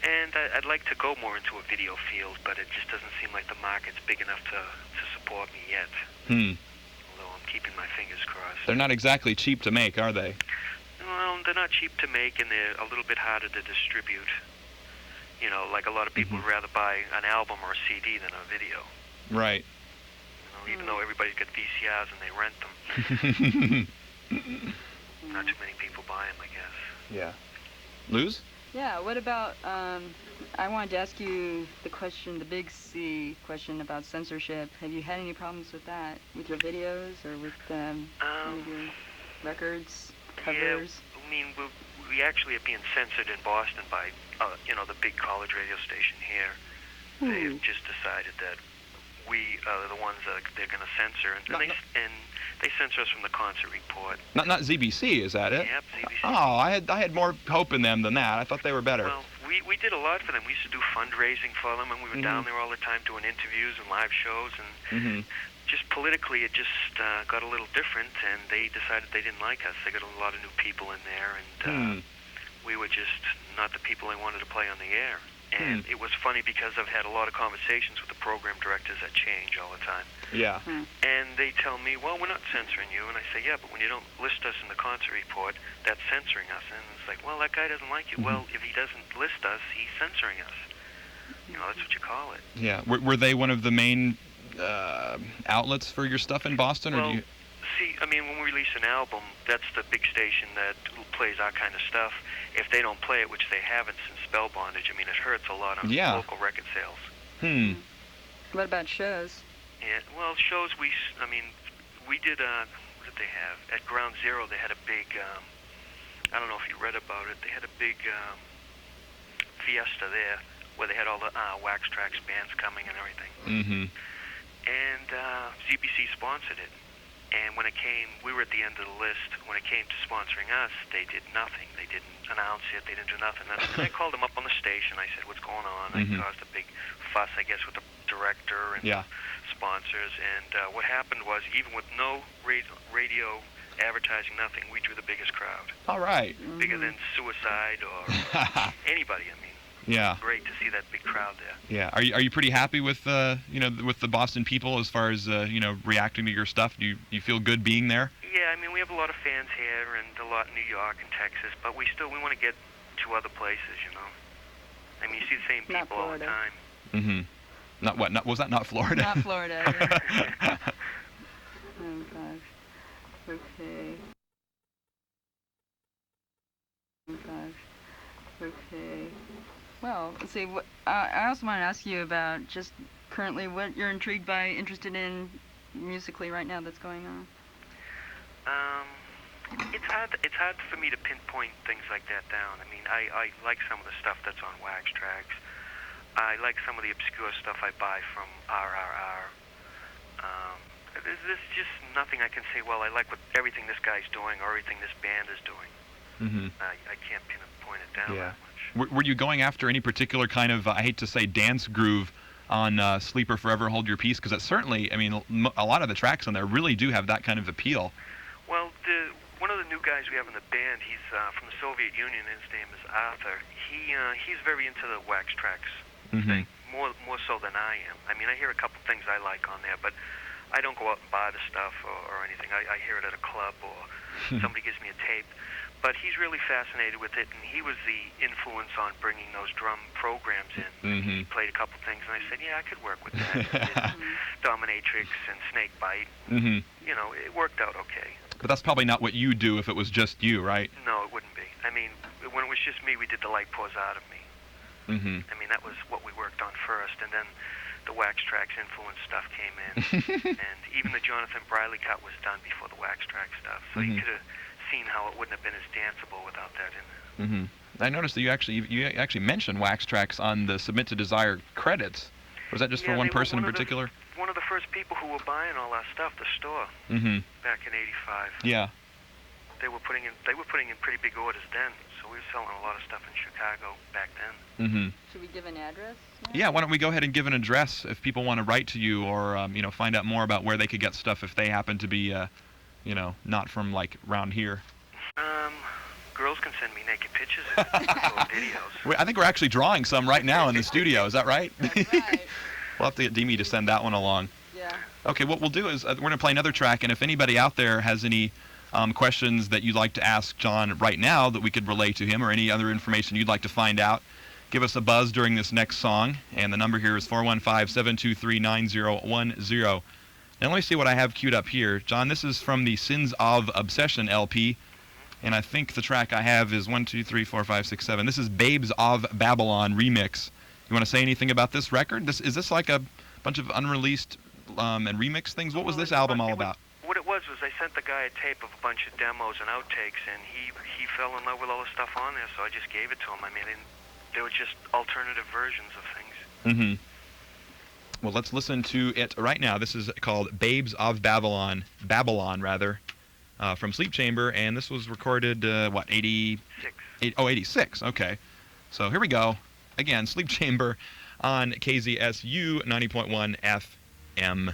And I'd like to go more into a video field, but it just doesn't seem like the market's big enough to support me yet. Although I'm keeping my fingers crossed. They're not exactly cheap to make, are they? Well, they're not cheap to make, and they're a little bit harder to distribute. You know, like a lot of people would rather buy an album or a CD than a video. Right. You know, even though everybody's got VCRs and they rent them. Not too many people buy them, I guess. Yeah. Luz? Yeah, what about, I wanted to ask you the question, the big C question about censorship. Have you had any problems with that, with your videos or with your records, covers? Yeah, I mean, we actually are being censored in Boston by, you know, the big college radio station here. They've just decided that we are the ones that they're going to censor, and they censor us from the concert report. Not ZBC, is that it? Yep, ZBC. Oh, I had more hope in them than that. I thought they were better. Well, we did a lot for them. We used to do fundraising for them, and we were down there all the time doing interviews and live shows, and just politically it just got a little different, and they decided they didn't like us. They got a lot of new people in there, and we were just not the people they wanted to play on the air. And it was funny because I've had a lot of conversations with the program directors that change all the time. Yeah. And they tell me, well, we're not censoring you. And I say, yeah, but when you don't list us in the concert report, that's censoring us. And it's like, well, that guy doesn't like you. Well, if he doesn't list us, he's censoring us. You know, that's what you call it. Yeah. Were they one of the main outlets for your stuff in Boston? Well, or do you... see, I mean, when we release an album, that's the big station that plays our kind of stuff. If they don't play it, which they haven't since Spell Bondage, I mean, it hurts a lot on local record sales. What about shows? Yeah, well, shows, we did, what did they have? At Ground Zero, they had a big, I don't know if you read about it, they had a big fiesta there where they had all the Wax Trax bands coming and everything. And ZBC sponsored it. And when it came, we were at the end of the list. When it came to sponsoring us, they did nothing. They didn't announce it. They didn't do nothing. And I called them up on the station. I said, what's going on? I caused a big fuss, I guess, with the director and sponsors. And what happened was, even with no radio advertising, nothing, we drew the biggest crowd. All right. Bigger than Suicide or anybody, I mean. Yeah. Great to see that big crowd there. Yeah. Are you pretty happy with with the Boston people as far as reacting to your stuff? Do you feel good being there? Yeah, I mean, we have a lot of fans here and a lot in New York and Texas, but we want to get to other places, you know. I mean, you see the same people all the time. Not what? Was that not Florida? Not Florida. Yeah. Oh gosh. Okay. Oh gosh. Okay. Well, let's see. I also want to ask you about just currently what you're intrigued by, interested in musically right now that's going on. It's hard for me to pinpoint things like that down. I mean, I like some of the stuff that's on Wax Trax. I like some of the obscure stuff I buy from RRR. There's just nothing I can say, well, I like everything this guy's doing or everything this band is doing. I can't pinpoint it down that much. Were you going after any particular kind of, I hate to say, dance groove on Sleeper Forever Hold Your Peace? Because it certainly, I mean, a lot of the tracks on there really do have that kind of appeal. Well, one of the new guys we have in the band, he's from the Soviet Union. His name is Arthur. He's very into the Wax Trax thing, more so than I am. I mean, I hear a couple things I like on there, but I don't go out and buy the stuff or anything. I hear it at a club or somebody gives me a tape. But he's really fascinated with it, and he was the influence on bringing those drum programs in. He played a couple things, and I said, yeah, I could work with that. Dominatrix and Snakebite. You know, it worked out okay. But that's probably not what you do if it was just you, right? No, it wouldn't be. I mean, when it was just me, we did The Light Pours Out of Me. I mean, that was what we worked on first, and then the Wax Trax influence stuff came in. And even the Jonathan Briley cut was done before the Wax Trax stuff, so you could have seen how it wouldn't have been as danceable without that in there. I noticed that you actually mentioned Wax Trax on the Submit to Desire credits. Was that just for one person in particular? One of the first people who were buying all our stuff, the store, back in '85. Yeah. They were putting in pretty big orders then, so we were selling a lot of stuff in Chicago back then. Should we give an address? Yeah, why don't we go ahead and give an address if people want to write to you or find out more about where they could get stuff if they happen to be not from like around here. Girls can send me naked pictures or videos. I think we're actually drawing some right now in the studio. Is that right? That's right. We'll have to get Demi to send that one along. Yeah. Okay, what we'll do is we're going to play another track, and if anybody out there has any questions that you'd like to ask John right now that we could relay to him, or any other information you'd like to find out, give us a buzz during this next song, and the number here is 415-723-9010. Now let me see what I have queued up here. John, this is from the Sins of Obsession LP, and I think the track I have is 1, 2, 3, 4, 5, 6, 7. This is Babes of Babylon remix. You want to say anything about this record? Is this like a bunch of unreleased and remix things? What was this album all about? What it was I sent the guy a tape of a bunch of demos and outtakes, and he fell in love with all the stuff on there, so I just gave it to him. I mean, they were just alternative versions of things. Mm-hmm. Well, let's listen to it right now. This is called Babes of Babylon, from Sleep Chamber, and this was recorded, 86? 86, okay. So here we go. Again, Sleep Chamber on KZSU 90.1 FM.